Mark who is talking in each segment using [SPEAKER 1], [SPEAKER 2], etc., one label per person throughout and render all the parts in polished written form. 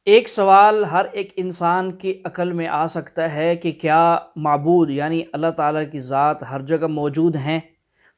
[SPEAKER 1] ایک سوال ہر ایک انسان کی عقل میں آ سکتا ہے کہ کیا معبود یعنی اللہ تعالیٰ کی ذات ہر جگہ موجود ہیں؟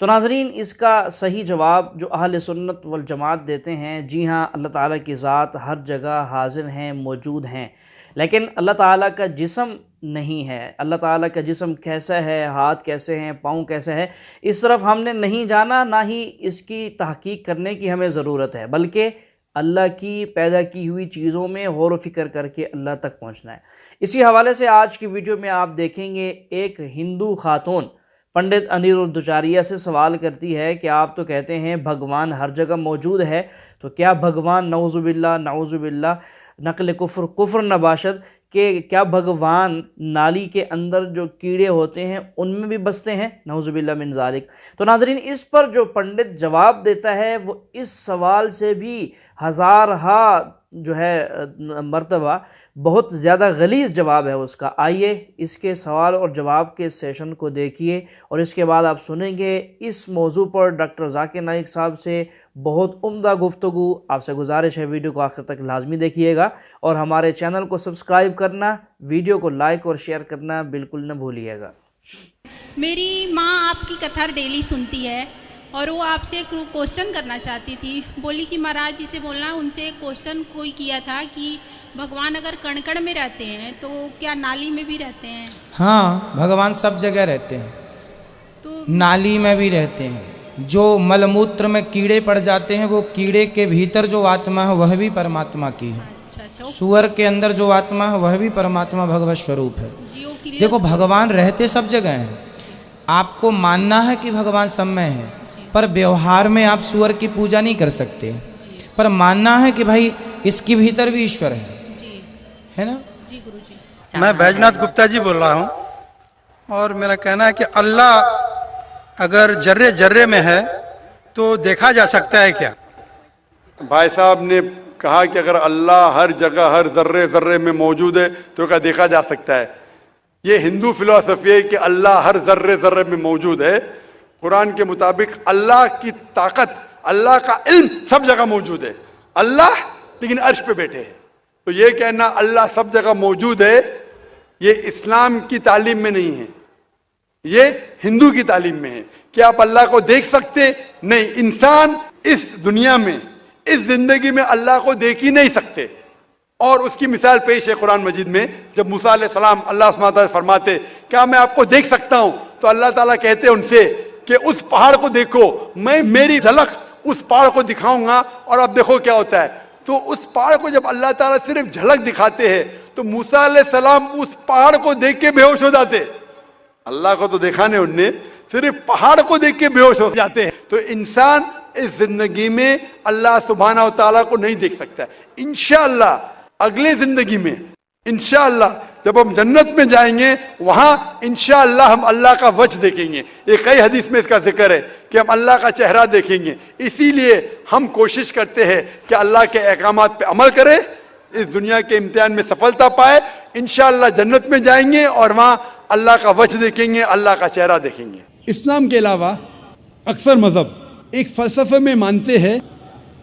[SPEAKER 1] تو ناظرین، اس کا صحیح جواب جو اہل سنت والجماعت دیتے ہیں، جی ہاں، اللہ تعالیٰ کی ذات ہر جگہ حاضر ہیں، موجود ہیں، لیکن اللہ تعالیٰ کا جسم نہیں ہے۔ اللہ تعالیٰ کا جسم کیسا ہے، ہاتھ کیسے ہیں، پاؤں کیسے ہے، اس طرف ہم نے نہیں جانا، نہ ہی اس کی تحقیق کرنے کی ہمیں ضرورت ہے، بلکہ اللہ کی پیدا کی ہوئی چیزوں میں غور و فکر کر کے اللہ تک پہنچنا ہے۔ اسی حوالے سے آج کی ویڈیو میں آپ دیکھیں گے ایک ہندو خاتون پنڈت انیرودھچاریہ سے سوال کرتی ہے کہ آپ تو کہتے ہیں بھگوان ہر جگہ موجود ہے، تو کیا بھگوان نعوذ باللہ نقل کفر نباشد کہ کیا بھگوان نالی کے اندر جو کیڑے ہوتے ہیں ان میں بھی بستے ہیں؟ نعوذ باللہ من ذالک۔ تو ناظرین، اس پر جو پنڈت جواب دیتا ہے وہ اس سوال سے بھی ہزارہا مرتبہ بہت زیادہ غلیظ جواب ہے اس کا۔ آئیے اس کے سوال اور جواب کے سیشن کو دیکھیے، اور اس کے بعد آپ سنیں گے اس موضوع پر ڈاکٹر ذاکر نائک صاحب سے بہت عمدہ گفتگو۔ آپ سے گزارش ہے ویڈیو کو آخر تک لازمی دیکھیے گا، اور ہمارے چینل کو سبسکرائب کرنا، ویڈیو کو لائک اور شیئر کرنا بالکل نہ بھولیے گا۔
[SPEAKER 2] میری ماں آپ کی کتھا ڈیلی سنتی ہے، اور وہ آپ سے ایک کوشچن کرنا چاہتی تھی۔ بولی کہ مہاراج جی سے بولنا، ان سے ایک کوشچن کوئی کیا تھا کہ بھگوان اگر کڑ میں رہتے ہیں تو کیا نالی میں بھی رہتے ہیں؟
[SPEAKER 3] ہاں، بھگوان سب جگہ رہتے ہیں،
[SPEAKER 2] تو
[SPEAKER 3] نالی میں بھی رہتے ہیں۔ جو مل موتر میں کیڑے پڑ جاتے ہیں، وہ کیڑے کے بھیتر جو آتما ہے وہ بھی پرماتما کی ہے۔
[SPEAKER 2] اچھا
[SPEAKER 3] سور کے اندر جو آتما ہے وہ بھی پرماتما بھگوت سوروپ ہے۔
[SPEAKER 2] جی، وہ کلیئر۔
[SPEAKER 3] دیکھو، بھگوان رہتے سب جگہ ہیں، آپ کو ماننا ہے کہ بھگوان سب میں ہے، پر بیوہار میں آپ سور کی پوجا نہیں کر سکتے، پر ماننا ہے کہ بھائی اس کی بھیتر بھی ایشور ہے نا؟
[SPEAKER 2] جی گرو جی۔
[SPEAKER 4] میں بیجناتھ گپتا جی بول رہا ہوں، اور میرا کہنا ہے کہ اللہ اگر جرے جرے میں ہے تو دیکھا جا سکتا ہے کیا؟
[SPEAKER 5] بھائی صاحب نے کہا کہ اگر اللہ ہر جگہ ہر ذرے ذرے میں موجود ہے تو کیا دیکھا جا سکتا ہے؟ یہ ہندو فلسفی ہے کہ اللہ ہر ذرے ذرے میں موجود ہے۔ قرآن کے مطابق اللہ کی طاقت، اللہ کا علم سب جگہ موجود ہے، اللہ لیکن عرش پہ بیٹھے ہیں۔ تو یہ کہنا اللہ سب جگہ موجود ہے، یہ اسلام کی تعلیم میں نہیں ہے، یہ ہندو کی تعلیم میں ہے۔ کیا آپ اللہ کو دیکھ سکتے؟ نہیں، انسان اس دنیا میں، اس زندگی میں اللہ کو دیکھ ہی نہیں سکتے۔ اور اس کی مثال پیش ہے قرآن مجید میں، جب موسیٰ علیہ السلام اللہ سبحانہ وتعالیٰ فرماتے کیا میں آپ کو دیکھ سکتا ہوں، تو اللہ تعالیٰ کہتے ہیں ان سے کہ اس پہاڑ کو دیکھو، میں میری جھلک اس پہاڑ کو دکھاؤں گا، اور اب دیکھو کیا ہوتا ہے۔ تو اس پہاڑ کو جب اللہ تعالیٰ صرف جھلک دکھاتے ہیں تو موسیٰ علیہ السلام اس پہاڑ کو دیکھ کے بے ہوش ہو جاتے۔ اللہ کو تو دیکھا نہیں انہوں نے، صرف پہاڑ کو دیکھ کے بے ہوش ہو جاتے ہیں۔ تو انسان اس زندگی میں اللہ سبحانہ وتعالیٰ کو نہیں دیکھ سکتا ہے۔ انشاءاللہ اگلے زندگی میں، انشاءاللہ جب ہم جنت میں جائیں گے، وہاں انشاءاللہ ہم اللہ کا وجہ دیکھیں گے۔ یہ کئی حدیث میں اس کا ذکر ہے کہ ہم اللہ کا چہرہ دیکھیں گے۔ اسی لیے ہم کوشش کرتے ہیں کہ اللہ کے احکامات پہ عمل کریں، اس دنیا کے امتحان میں سفلتا پائے، انشاءاللہ جنت میں جائیں گے اور وہاں اللہ کا وجہ دیکھیں گے، اللہ کا چہرہ دیکھیں گے۔
[SPEAKER 6] اسلام کے علاوہ اکثر مذہب ایک فلسفے میں مانتے ہیں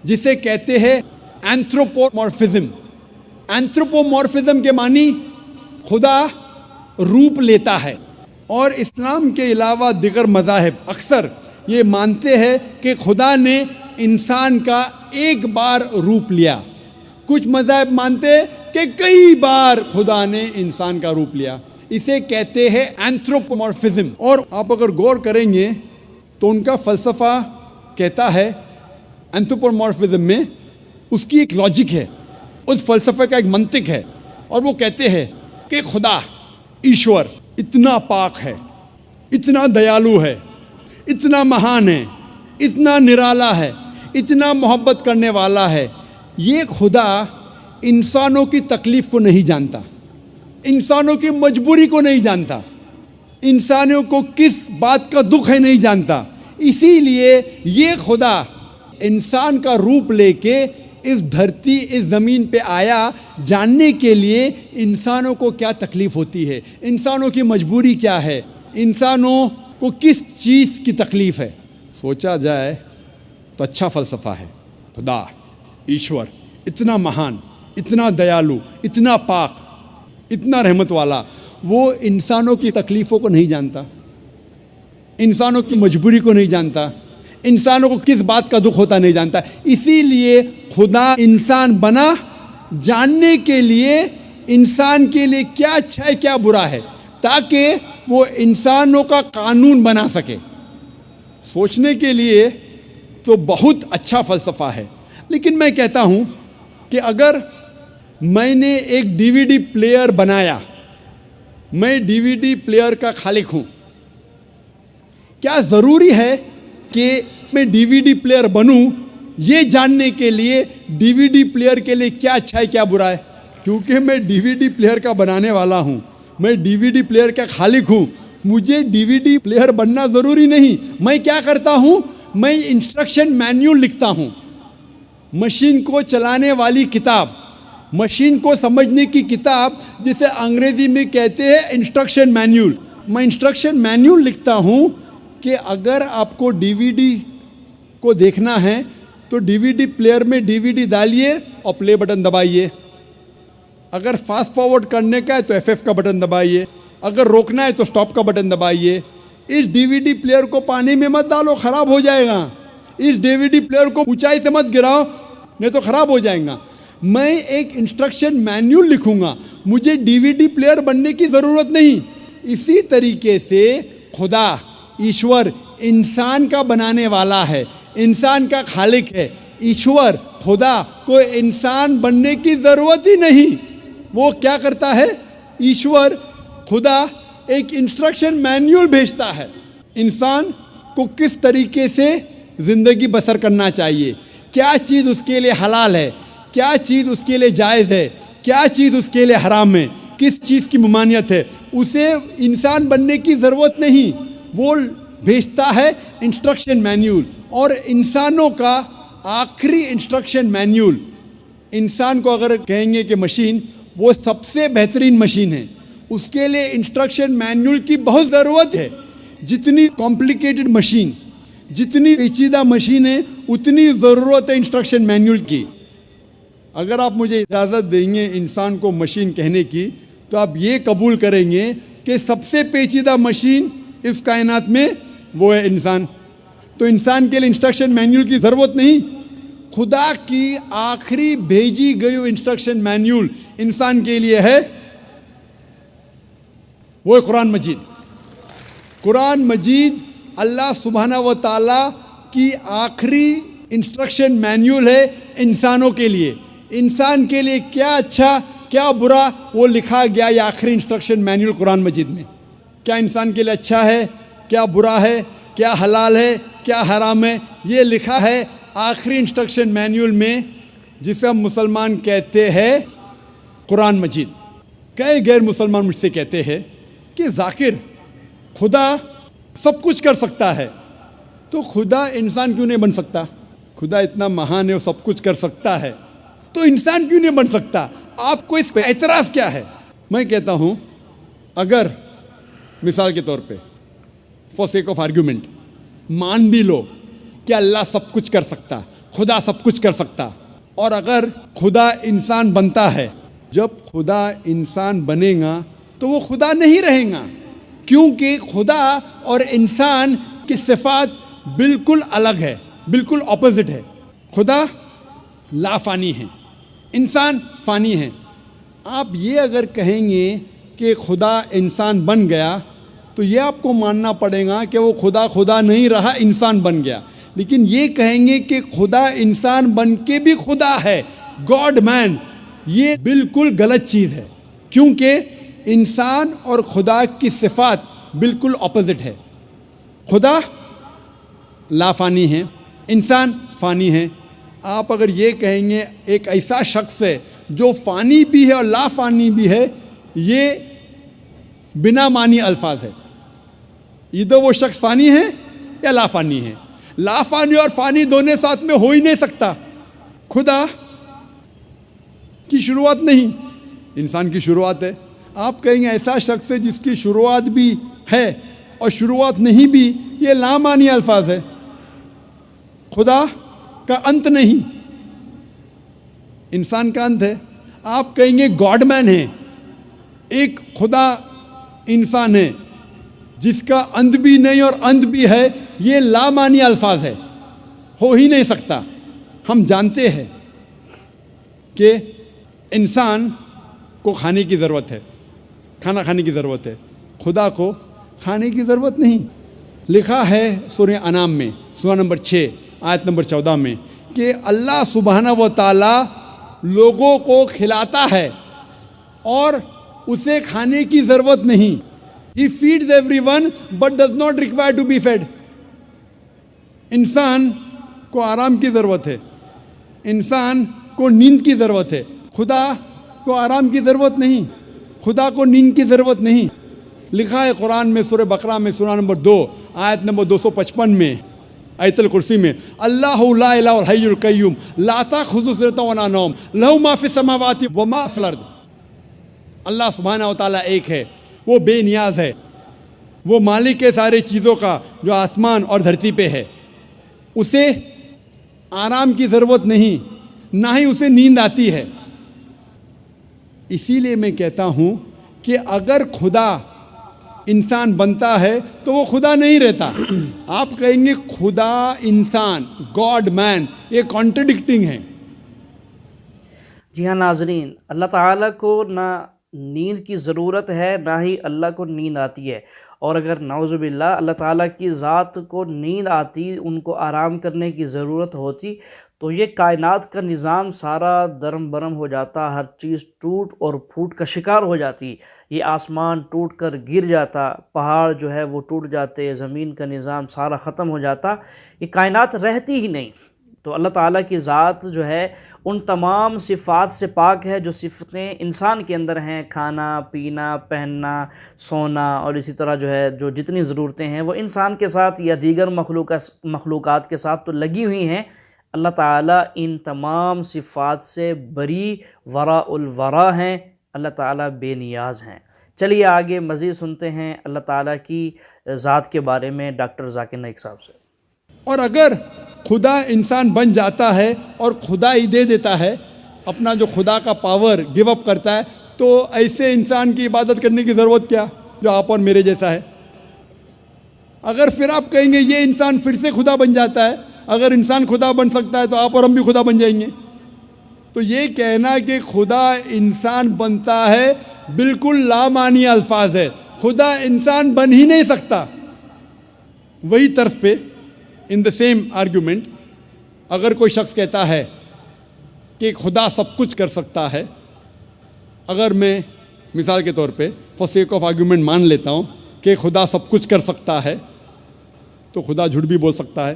[SPEAKER 6] جسے کہتے ہیں اینتھروپومورفزم۔ اینتھروپومورفزم کے معنی خدا روپ لیتا ہے، اور اسلام کے علاوہ دیگر مذاہب اکثر یہ مانتے ہیں کہ خدا نے انسان کا ایک بار روپ لیا۔ کچھ مذاہب مانتے ہیں کہ کئی بار خدا نے انسان کا روپ لیا، اسے کہتے ہیں اینتھروپومورفزم۔ اور آپ اگر غور کریں گے تو ان کا فلسفہ کہتا ہے اینتھروپومورفزم میں اس کی ایک لاجک ہے، اس فلسفے کا ایک منطق ہے، اور وہ کہتے ہیں کہ خدا ایشور اتنا پاک ہے، اتنا دیالو ہے، اتنا مہان ہے، اتنا نرالا ہے، اتنا محبت کرنے والا ہے۔ یہ خدا انسانوں کی تکلیف کو نہیں جانتا، انسانوں کی مجبوری کو نہیں جانتا، انسانوں کو کس بات کا دکھ ہے نہیں جانتا۔ اسی لیے یہ خدا انسان کا روپ لے کے اس دھرتی، اس زمین پہ آیا، جاننے کے لیے انسانوں کو کیا تکلیف ہوتی ہے، انسانوں کی مجبوری کیا ہے، انسانوں کو کس چیز کی تکلیف ہے۔ سوچا جائے تو اچھا فلسفہ ہے۔ خدا ایشور اتنا مہان، اتنا دیالو، اتنا پاک، اتنا رحمت والا، وہ انسانوں کی تکلیفوں کو نہیں جانتا، انسانوں کی مجبوری کو نہیں جانتا، انسانوں کو کس بات کا دکھ ہوتا نہیں جانتا. اسی لیے خدا انسان بنا جاننے کے لیے انسان کے لیے کیا اچھا ہے کیا برا ہے، تاکہ وہ انسانوں کا قانون بنا سکے. سوچنے کے لیے تو بہت اچھا فلسفہ ہے، لیکن میں کہتا ہوں کہ اگر میں نے ایک ڈی وی ڈی پلیئر بنایا، میں ڈی وی ڈی پلیئر کا خالق ہوں، کیا ضروری ہے کہ میں ڈی وی ڈی پلیئر بنوں یہ جاننے کے لیے ڈی وی ڈی پلیئر کے لیے کیا اچھا ہے کیا برا ہے؟ کیونکہ میں ڈی وی ڈی پلیئر کا بنانے والا ہوں، میں ڈی وی ڈی پلیئر کا خالق ہوں، مجھے ڈی وی ڈی پلیئر بننا ضروری نہیں. میں کیا کرتا ہوں؟ میں انسٹرکشن مینیول لکھتا ہوں، مشین کو چلانے والی کتاب، مشین کو سمجھنے کی کتاب، جسے انگریزی میں کہتے ہیں انسٹرکشن مینیول. میں انسٹرکشن مینیول لکھتا ہوں کہ اگر آپ کو ڈی وی ڈی کو دیکھنا ہے تو ڈی وی ڈی پلیئر میں ڈی وی ڈی ڈالیے اور پلے بٹن دبائیے. اگر فاسٹ فارورڈ کرنے کا ہے تو ایف کا بٹن دبائیے، اگر روکنا ہے تو اسٹاپ کا بٹن دبائیے. اس ڈی وی ڈی پلیئر کو پانی میں مت ڈالو، خراب ہو جائے گا. اس ڈی وی ڈی پلیئر کو اونچائی سے مت گراؤ، نہیں تو خراب ہو جائے گا. میں ایک انسٹرکشن مینیول لکھوں گا، مجھے ڈی وی ڈی پلیئر بننے کی ضرورت نہیں. اسی طریقے سے خدا ایشور انسان کا بنانے والا ہے، انسان کا خالق ہے. ایشور خدا کو انسان بننے کی ضرورت ہی نہیں. وہ کیا کرتا ہے؟ ایشور خدا ایک انسٹرکشن مینیول بھیجتا ہے انسان کو کس طریقے سے زندگی بسر کرنا چاہیے، کیا چیز اس کے لیے حلال ہے، کیا چیز اس کے لیے جائز ہے، کیا چیز اس کے لیے حرام ہے، کس چیز کی ممانعت ہے. اسے انسان بننے کی ضرورت نہیں، وہ بھیجتا ہے انسٹرکشن مینیول. اور انسانوں کا آخری انسٹرکشن مینیول، انسان کو اگر کہیں گے کہ مشین وہ سب سے بہترین مشین ہے، اس کے لیے انسٹرکشن مینیول کی بہت ضرورت ہے. جتنی کمپلیکیٹڈ مشین، جتنی پیچیدہ مشین ہے، اتنی ضرورت ہے انسٹرکشن مینیول کی. اگر آپ مجھے اجازت دیں گے انسان کو مشین کہنے کی، تو آپ یہ قبول کریں گے کہ سب سے پیچیدہ مشین اس کائنات میں وہ ہے انسان. تو انسان کے لیے انسٹرکشن مینیول کی ضرورت نہیں. خدا کی آخری بھیجی گئی انسٹرکشن مینیول انسان کے لیے ہے، وہ ہے قرآن مجید. قرآن مجید اللہ سبحانہ و تعالیٰ کی آخری انسٹرکشن مینیول ہے انسانوں کے لیے. انسان کے لیے کیا اچھا کیا برا وہ لکھا گیا یہ آخری انسٹرکشن مینیول قرآن مجید میں. کیا انسان کے لیے اچھا ہے، کیا برا ہے، کیا حلال ہے، کیا حرام ہے، یہ لکھا ہے آخری انسٹرکشن مینیول میں، جسے ہم مسلمان کہتے ہیں قرآن مجید. کئی غیر مسلمان مجھ سے کہتے ہیں کہ ذاکر خدا سب کچھ کر سکتا ہے، تو خدا انسان کیوں نہیں بن سکتا؟ خدا اتنا مہان ہے، وہ سب کچھ کر سکتا ہے، تو انسان کیوں نہیں بن سکتا؟ آپ کو اس پہ اعتراض کیا ہے؟ میں کہتا ہوں اگر مثال کے طور پہ فار سیک آف آرگیومنٹ مان بھی لو کہ اللہ سب کچھ کر سکتا، خدا سب کچھ کر سکتا، اور اگر خدا انسان بنتا ہے، جب خدا انسان بنے گا تو وہ خدا نہیں رہے گا، کیونکہ خدا اور انسان کی صفات بالکل الگ ہے، بالکل اپوزٹ ہے. خدا لا فانی ہے، انسان فانی ہے. آپ یہ اگر کہیں گے کہ خدا انسان بن گیا تو یہ آپ کو ماننا پڑے گا کہ وہ خدا نہیں رہا، انسان بن گیا. لیکن یہ کہیں گے کہ خدا انسان بن کے بھی خدا ہے، گاڈ مین، یہ بالکل غلط چیز ہے، کیونکہ انسان اور خدا کی صفات بالکل اپوزٹ ہے. خدا لا فانی ہے، انسان فانی ہے. آپ اگر یہ کہیں گے ایک ایسا شخص ہے جو فانی بھی ہے اور لا فانی بھی ہے، یہ بنا معنی الفاظ ہے. ادھر وہ شخص فانی ہے یا لا فانی ہے. لا فانی اور فانی دونوں ساتھ میں ہو ہی نہیں سکتا. خدا کی شروعات نہیں، انسان کی شروعات ہے. آپ کہیں گے ایسا شخص ہے جس کی شروعات بھی ہے اور شروعات نہیں بھی، یہ لامعنی الفاظ ہے. خدا کا انت نہیں، انسان کا انت ہے. آپ کہیں گے گاڈ مین ہے، ایک خدا انسان ہے جس کا انت بھی نہیں اور انت بھی ہے، یہ لامعنی الفاظ ہے، ہو ہی نہیں سکتا۔ ہم جانتے ہیں کہ انسان کو کھانے کی ضرورت ہے، کھانا کھانے کی ضرورت ہے، خدا کو کھانے کی ضرورت نہیں۔ لکھا ہے سورہ انعام میں سورہ نمبر 6 آیت نمبر 14 میں کہ اللہ سبحانہ و تعالی لوگوں کو کھلاتا ہے اور اسے کھانے کی ضرورت نہیں۔ He feeds everyone but does not require to be fed۔ انسان کو آرام کی ضرورت ہے، انسان کو نیند کی ضرورت ہے، خدا کو آرام کی ضرورت نہیں، خدا کو نیند کی ضرورت نہیں۔ لکھا ہے قرآن میں سورہ بقرہ میں سورہ نمبر 2 آیت نمبر 255 میں آیت الکرسی میں، اللہ لا الہ الحی القیوم لا تأخذہ سنۃ ولا نوم لہ ما فی السماوات و ما فی الارض۔ اللہ سبحانہ و تعالیٰ ایک ہے، وہ بے نیاز ہے، وہ مالک ہے سارے چیزوں کا جو آسمان اور دھرتی پہ ہے، اسے آرام کی ضرورت نہیں، نہ ہی اسے نیند آتی ہے۔ اسی لیے میں کہتا ہوں کہ اگر خدا انسان بنتا ہے تو وہ خدا نہیں رہتا۔ آپ کہیں گے خدا انسان، گاڈ مین، یہ کانٹرڈکٹنگ ہے۔
[SPEAKER 1] جی ہاں ناظرین، اللہ تعالیٰ کو نہ نیند کی ضرورت ہے نہ ہی اللہ کو نیند آتی ہے، اور اگر نعوذ باللہ اللہ تعالیٰ کی ذات کو نیند آتی، ان کو آرام کرنے کی ضرورت ہوتی، تو یہ کائنات کا نظام سارا درم برم ہو جاتا، ہر چیز ٹوٹ اور پھوٹ کا شکار ہو جاتی، یہ آسمان ٹوٹ کر گر جاتا، پہاڑ جو ہے وہ ٹوٹ جاتے، زمین کا نظام سارا ختم ہو جاتا، یہ کائنات رہتی ہی نہیں۔ تو اللہ تعالیٰ کی ذات جو ہے ان تمام صفات سے پاک ہے جو صفتیں انسان کے اندر ہیں، کھانا پینا پہننا سونا، اور اسی طرح جو ہے جو جتنی ضرورتیں ہیں وہ انسان کے ساتھ یا دیگر مخلوقات کے ساتھ تو لگی ہوئی ہیں۔ اللہ تعالیٰ ان تمام صفات سے بری وراء الورا ہیں، اللہ تعالیٰ بے نیاز ہیں۔ چلیے آگے مزید سنتے ہیں اللہ تعالیٰ کی ذات کے بارے میں ڈاکٹر ذاکر نائک صاحب سے۔
[SPEAKER 6] اور اگر خدا انسان بن جاتا ہے اور خدا ہی دے دیتا ہے، اپنا جو خدا کا پاور گیو اپ کرتا ہے، تو ایسے انسان کی عبادت کرنے کی ضرورت کیا جو آپ اور میرے جیسا ہے؟ اگر پھر آپ کہیں گے یہ انسان پھر سے خدا بن جاتا ہے، اگر انسان خدا بن سکتا ہے تو آپ اور ہم بھی خدا بن جائیں گے، تو یہ کہنا کہ خدا انسان بنتا ہے بالکل لامعنی الفاظ ہے۔ خدا انسان بن ہی نہیں سکتا۔ وہی طرز پہ ان دا سیم آرگیومنٹ اگر کوئی شخص کہتا ہے کہ خدا سب کچھ کر سکتا ہے، اگر میں مثال کے طور پہ فار سیک آف آرگیومنٹ مان لیتا ہوں کہ خدا سب کچھ کر سکتا ہے، تو خدا جھوٹ بھی بول سکتا ہے،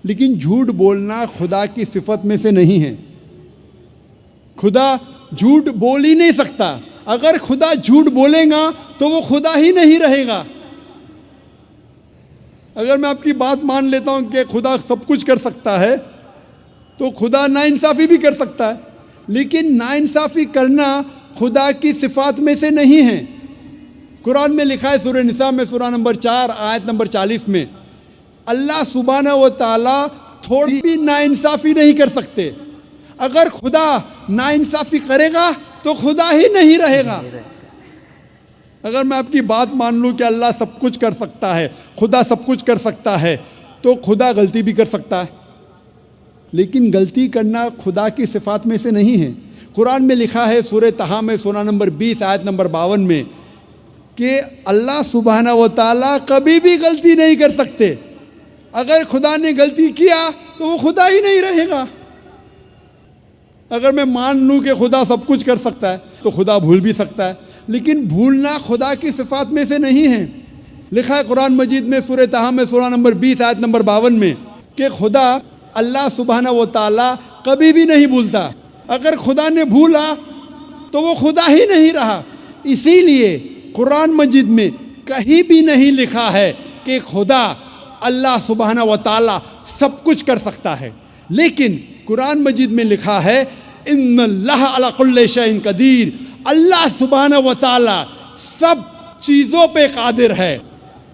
[SPEAKER 6] لیکن جھوٹ بولنا خدا کی صفت میں سے نہیں ہے۔ خدا جھوٹ بول ہی نہیں سکتا۔ اگر خدا جھوٹ بولے گا تو وہ خدا ہی نہیں رہے گا۔ اگر میں آپ کی بات مان لیتا ہوں کہ خدا سب کچھ کر سکتا ہے، تو خدا ناانصافی بھی کر سکتا ہے، لیکن ناانصافی کرنا خدا کی صفات میں سے نہیں ہے۔ قرآن میں لکھا ہے سورہ نساء میں سورہ نمبر 4 آیت نمبر 40 میں، اللہ سبحانہ و تعالیٰ تھوڑی بھی ناانصافی نہیں کر سکتے۔ اگر خدا ناانصافی کرے گا تو خدا ہی نہیں رہے گا۔ اگر میں آپ کی بات مان لوں کہ اللہ سب کچھ کر سکتا ہے، خدا سب کچھ کر سکتا ہے، تو خدا غلطی بھی کر سکتا ہے، لیکن غلطی کرنا خدا کی صفات میں سے نہیں ہے۔ قرآن میں لکھا ہے سورہ طٰہٰ میں سورہ نمبر 20 آیت نمبر 52 میں کہ اللہ سبحانہ و تعالیٰ کبھی بھی غلطی نہیں کر سکتے۔ اگر خدا نے غلطی کیا تو وہ خدا ہی نہیں رہے گا۔ اگر میں مان لوں کہ خدا سب کچھ کر سکتا ہے تو خدا بھول بھی سکتا ہے، لیکن بھولنا خدا کی صفات میں سے نہیں ہے۔ لکھا ہے قرآن مجید میں سورہ طٰہٰ میں سورہ نمبر 20 آیت نمبر 52 میں کہ خدا اللہ سبحانہ و تعالیٰ کبھی بھی نہیں بھولتا۔ اگر خدا نے بھولا تو وہ خدا ہی نہیں رہا۔ اسی لیے قرآن مجید میں کہیں بھی نہیں لکھا ہے کہ خدا اللہ سبحانہ و تعالیٰ سب کچھ کر سکتا ہے، لیکن قرآن مجید میں لکھا ہے ان اللہ علی کل شیء قدیر، اللہ سبحانہ و تعالیٰ سب چیزوں پہ قادر ہے۔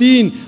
[SPEAKER 6] 3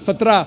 [SPEAKER 6] 17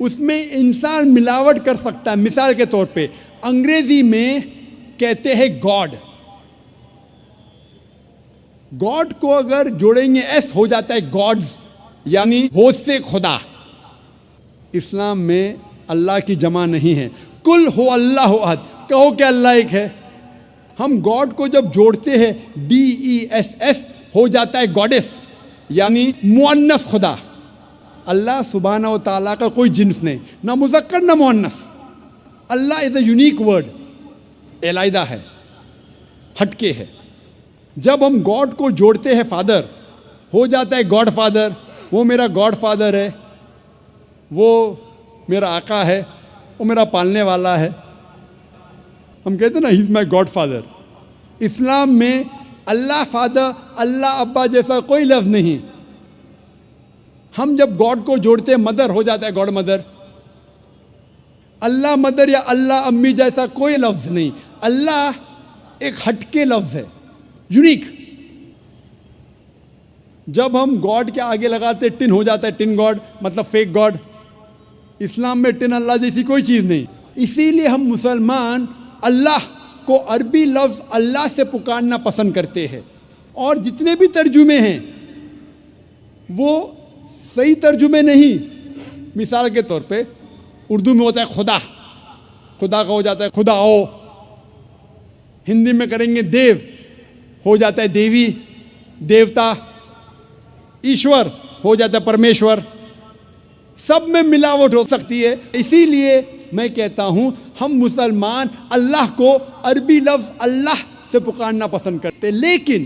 [SPEAKER 6] اس میں انسان ملاوٹ کر سکتا ہے. مثال کے طور پہ انگریزی میں کہتے ہیں گاڈ. گاڈ کو اگر جوڑیں گے ایس ہو جاتا ہے گاڈز، یعنی ہوش سے خدا. اسلام میں اللہ کی جمع نہیں ہے. کل ہو اللہ احد، کہو کہ اللہ ایک ہے. ہم گاڈ کو جب جوڑتے ہیں DESS ہو جاتا ہے گاڈس، یعنی مؤنث خدا. اللہ سبحانہ و تعالیٰ کا کوئی جنس نہیں، نہ مذکر نہ مؤنث. اللہ از اے یونیک ورڈ، علیحدہ ہے، ہٹ کے ہے. جب ہم گاڈ کو جوڑتے ہیں فادر، ہو جاتا ہے گاڈ فادر. وہ میرا گاڈ فادر ہے، وہ میرا آقا ہے، وہ میرا پالنے والا ہے. ہم کہتے ہیں نا ہی از مائی گاڈ فادر. اسلام میں اللہ فادر، اللہ ابا جیسا کوئی لفظ نہیں. ہم جب گاڈ کو جوڑتے ہیں مدر ہو جاتا ہے گاڈ مدر. اللہ مدر یا اللہ امی جیسا کوئی لفظ نہیں. اللہ ایک ہٹ کے لفظ ہے، یونیک. جب ہم گاڈ کے آگے لگاتے ٹن ہو جاتا ہے ٹن گاڈ، مطلب فیک گاڈ. اسلام میں ٹن اللہ جیسی کوئی چیز نہیں. اسی لیے ہم مسلمان اللہ کو عربی لفظ اللہ سے پکارنا پسند کرتے ہیں. اور جتنے بھی ترجمے ہیں وہ صحیح ترجمے نہیں. مثال کے طور پہ اردو میں ہوتا ہے خدا، خدا کا ہو جاتا ہے خدا او. ہندی میں کریں گے دیو، ہو جاتا ہے دیوی، دیوتا. ایشور ہو جاتا ہے پرمیشور. سب میں ملاوٹ ہو سکتی ہے. اسی لیے میں کہتا ہوں ہم مسلمان اللہ کو عربی لفظ اللہ سے پکارنا پسند کرتے. لیکن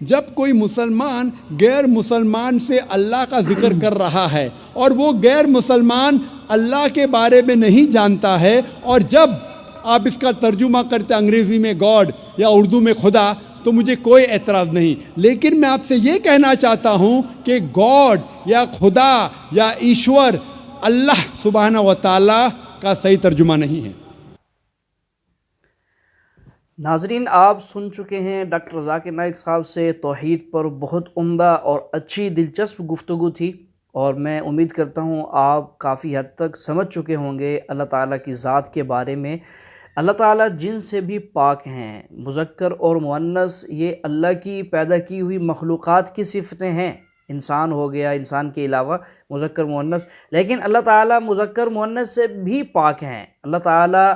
[SPEAKER 6] جب کوئی مسلمان غیر مسلمان سے اللہ کا ذکر کر رہا ہے اور وہ غیر مسلمان اللہ کے بارے میں نہیں جانتا ہے، اور جب آپ اس کا ترجمہ کرتے انگریزی میں گاڈ یا اردو میں خدا، تو مجھے کوئی اعتراض نہیں. لیکن میں آپ سے یہ کہنا چاہتا ہوں کہ گاڈ یا خدا یا ایشور اللہ سبحانہ و تعالیٰ کا صحیح ترجمہ نہیں ہے.
[SPEAKER 1] ناظرین، آپ سن چکے ہیں ڈاکٹر ذاکر نائک صاحب سے توحید پر بہت عمدہ اور اچھی دلچسپ گفتگو تھی، اور میں امید کرتا ہوں آپ کافی حد تک سمجھ چکے ہوں گے اللہ تعالیٰ کی ذات کے بارے میں. اللہ تعالیٰ جن سے بھی پاک ہیں، مذکر اور مؤنث، یہ اللہ کی پیدا کی ہوئی مخلوقات کی صفتیں ہیں. انسان ہو گیا، انسان کے علاوہ مذکر مؤنث، لیکن اللہ تعالیٰ مذکر مؤنث سے بھی پاک ہیں. اللہ تعالیٰ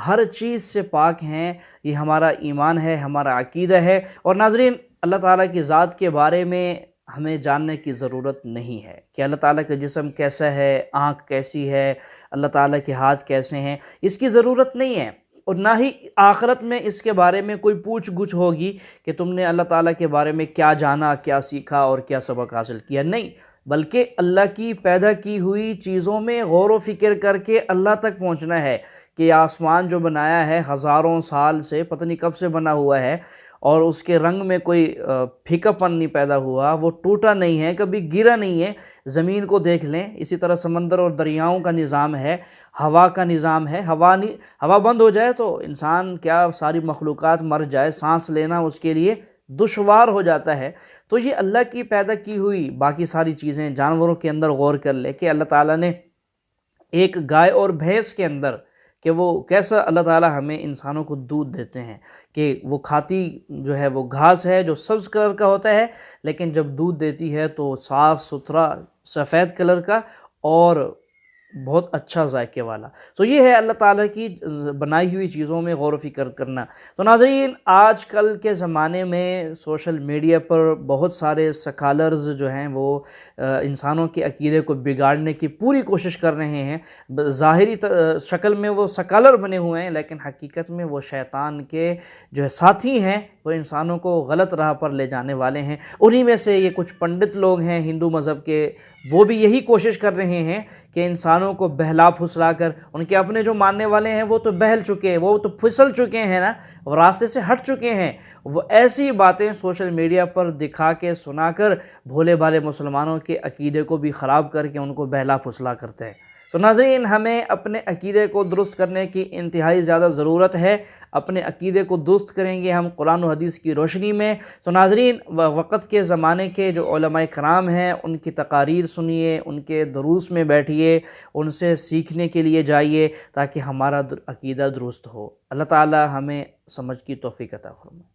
[SPEAKER 1] ہر چیز سے پاک ہیں. یہ ہمارا ایمان ہے، ہمارا عقیدہ ہے. اور ناظرین، اللہ تعالیٰ کی ذات کے بارے میں ہمیں جاننے کی ضرورت نہیں ہے کہ اللہ تعالیٰ کا جسم کیسا ہے، آنکھ کیسی ہے، اللہ تعالیٰ کے ہاتھ کیسے ہیں. اس کی ضرورت نہیں ہے، اور نہ ہی آخرت میں اس کے بارے میں کوئی پوچھ گچھ ہوگی کہ تم نے اللہ تعالیٰ کے بارے میں کیا جانا، کیا سیکھا اور کیا سبق حاصل کیا. نہیں، بلکہ اللہ کی پیدا کی ہوئی چیزوں میں غور و فکر کر کے اللہ تک پہنچنا ہے کہ آسمان جو بنایا ہے ہزاروں سال سے، پتہ نہیں کب سے بنا ہوا ہے، اور اس کے رنگ میں کوئی پھیکا پن نہیں پیدا ہوا، وہ ٹوٹا نہیں ہے، کبھی گرا نہیں ہے. زمین کو دیکھ لیں، اسی طرح سمندر اور دریاؤں کا نظام ہے، ہوا کا نظام ہے. ہوا بند ہو جائے تو انسان کیا ساری مخلوقات مر جائے، سانس لینا اس کے لیے دشوار ہو جاتا ہے. تو یہ اللہ کی پیدا کی ہوئی باقی ساری چیزیں. جانوروں کے اندر غور کر لے کہ اللہ تعالیٰ نے ایک گائے اور بھینس کے اندر کہ وہ کیسا اللہ تعالیٰ ہمیں انسانوں کو دودھ دیتے ہیں کہ وہ کھاتی جو ہے وہ گھاس ہے جو سبز کلر کا ہوتا ہے، لیکن جب دودھ دیتی ہے تو صاف ستھرا سفید کلر کا اور بہت اچھا ذائقے والا. تو یہ ہے اللہ تعالیٰ کی بنائی ہوئی چیزوں میں غور و فکر کرنا. تو ناظرین، آج کل کے زمانے میں سوشل میڈیا پر بہت سارے سکالرز جو ہیں وہ انسانوں کے عقیدے کو بگاڑنے کی پوری کوشش کر رہے ہیں. ظاہری شکل میں وہ سکالر بنے ہوئے ہیں، لیکن حقیقت میں وہ شیطان کے جو ساتھی ہیں، وہ انسانوں کو غلط راہ پر لے جانے والے ہیں. انہی میں سے یہ کچھ پنڈت لوگ ہیں ہندو مذہب کے، وہ بھی یہی کوشش کر رہے ہیں کہ انسانوں کو بہلا پھسلا کر، ان کے اپنے جو ماننے والے ہیں وہ تو بہل چکے ہیں، وہ تو پھسل چکے ہیں نا، وہ راستے سے ہٹ چکے ہیں. وہ ایسی باتیں سوشل میڈیا پر دکھا کے سنا کر بھولے بھالے مسلمانوں کے عقیدے کو بھی خراب کر کے ان کو بہلا پھسلا کرتے ہیں. تو ناظرین، ہمیں اپنے عقیدے کو درست کرنے کی انتہائی زیادہ ضرورت ہے. اپنے عقیدے کو درست کریں گے ہم قرآن و حدیث کی روشنی میں۔ تو ناظرین، وقت کے زمانے کے جو علماء کرام ہیں ان کی تقاریر سنیے، ان کے دروس میں بیٹھیے، ان سے سیکھنے کے لیے جائیے تاکہ ہمارا عقیدہ درست ہو۔ اللہ تعالی ہمیں سمجھ کی توفیق عطا فرمائے۔